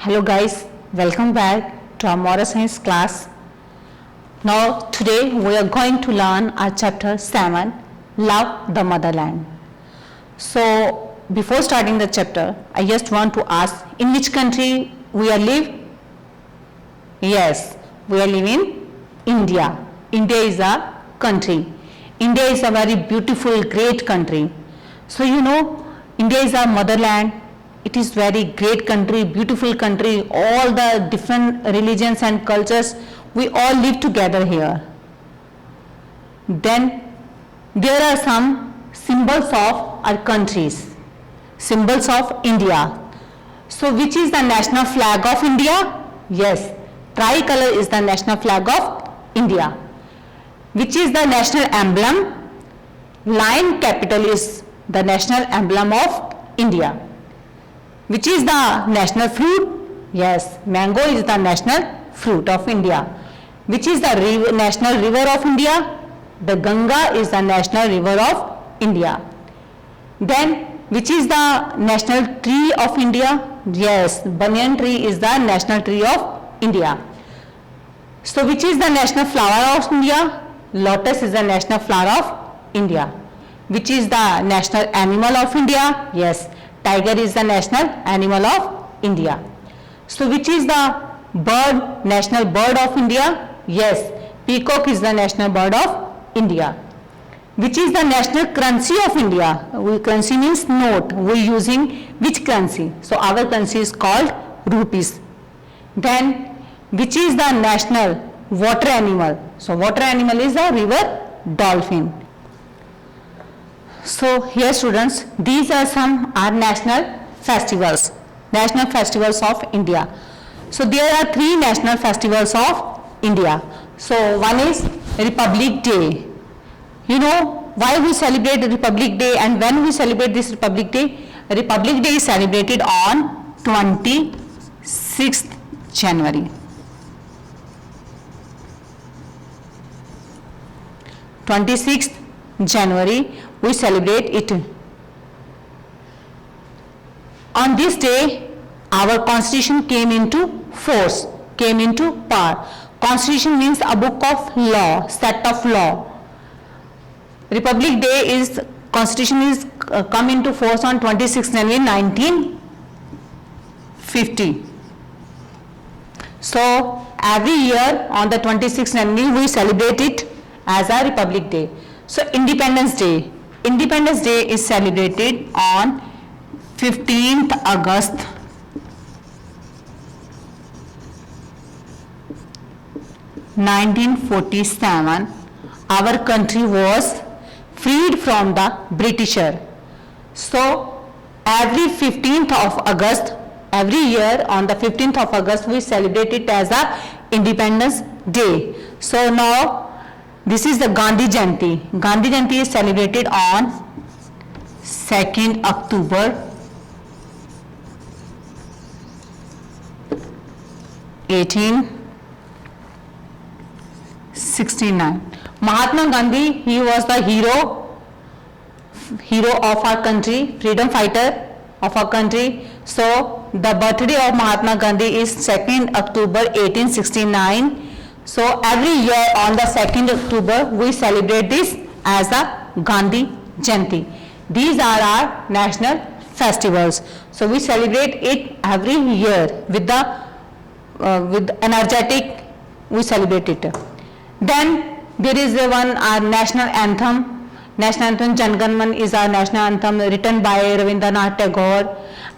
Hello guys, welcome back to our moral science class. Now today we are going to learn our chapter 7, Love the Motherland. So before starting the chapter, I just want to ask, in which country we are live? Yes, we are living in India. India is a country. India is a very beautiful, great country. So you know, India is our motherland. It is very great country, beautiful country, all the different religions and cultures, we all live together here. Then there are some symbols of our countries, symbols of India. So which is the national flag of India? Yes, tricolor is the national flag of India. Which is the national emblem? Lion capital is the national emblem of India. Which is the national fruit? Yes, mango is the national fruit of India. Which is the national river of India? The Ganga is the national river of India. Then which is the national tree of India? Yes, banyan tree is the national tree of India. So which is the national flower of India? Lotus is the national flower of India. Which is the national animal of India? Yes, tiger is the national animal of India. So which is the bird, national bird of India? Yes, peacock is the national bird of India. Which is the national currency of India? Currency means note. We are using which currency? So our currency is called rupees. Then which is the national water animal? So water animal is the river dolphin. So here students, these are some our national festivals of India. So there are three national festivals of India. So one is Republic Day. You know why we celebrate Republic Day and when we celebrate this Republic Day? Republic Day is celebrated on 26th January. 26th January we celebrate it. On this day our constitution came into force, came into power. Constitution means a book of law, set of law. Republic Day is, constitution is come into force on 26th January 1950. So every year on the 26th January we celebrate it as a Republic Day. So Independence Day. Independence Day is celebrated on 15th August 1947. Our country was freed from the Britisher. So every 15th of August, every year on the 15th of August we celebrate it as a Independence Day. So now this is the Gandhi Jayanti. Gandhi Jayanti is celebrated on 2nd October 1869. Mahatma Gandhi, he was the hero of our country, freedom fighter of our country. So the birthday of Mahatma Gandhi is 2nd October 1869. So every year on the 2nd October we celebrate this as a Gandhi Jayanti. These are our national festivals. So we celebrate it every year with energetic, we celebrate it. Then there is one our national anthem. National anthem Jan Gan Man is our national anthem written by Rabindranath Tagore,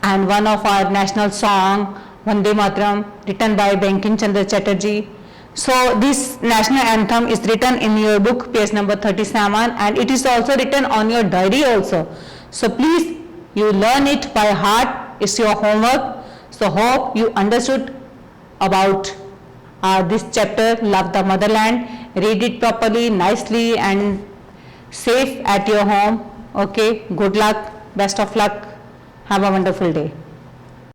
and one of our national song Vande Mataram written by Bankim Chandra Chatterjee. So this national anthem is written in your book page number 37 and it is also written on your diary also. So please you learn it by heart, it's your homework. So hope you understood about this chapter, Love the Motherland. Read it properly, nicely and safe at your home. Okay, good luck, best of luck, have a wonderful day.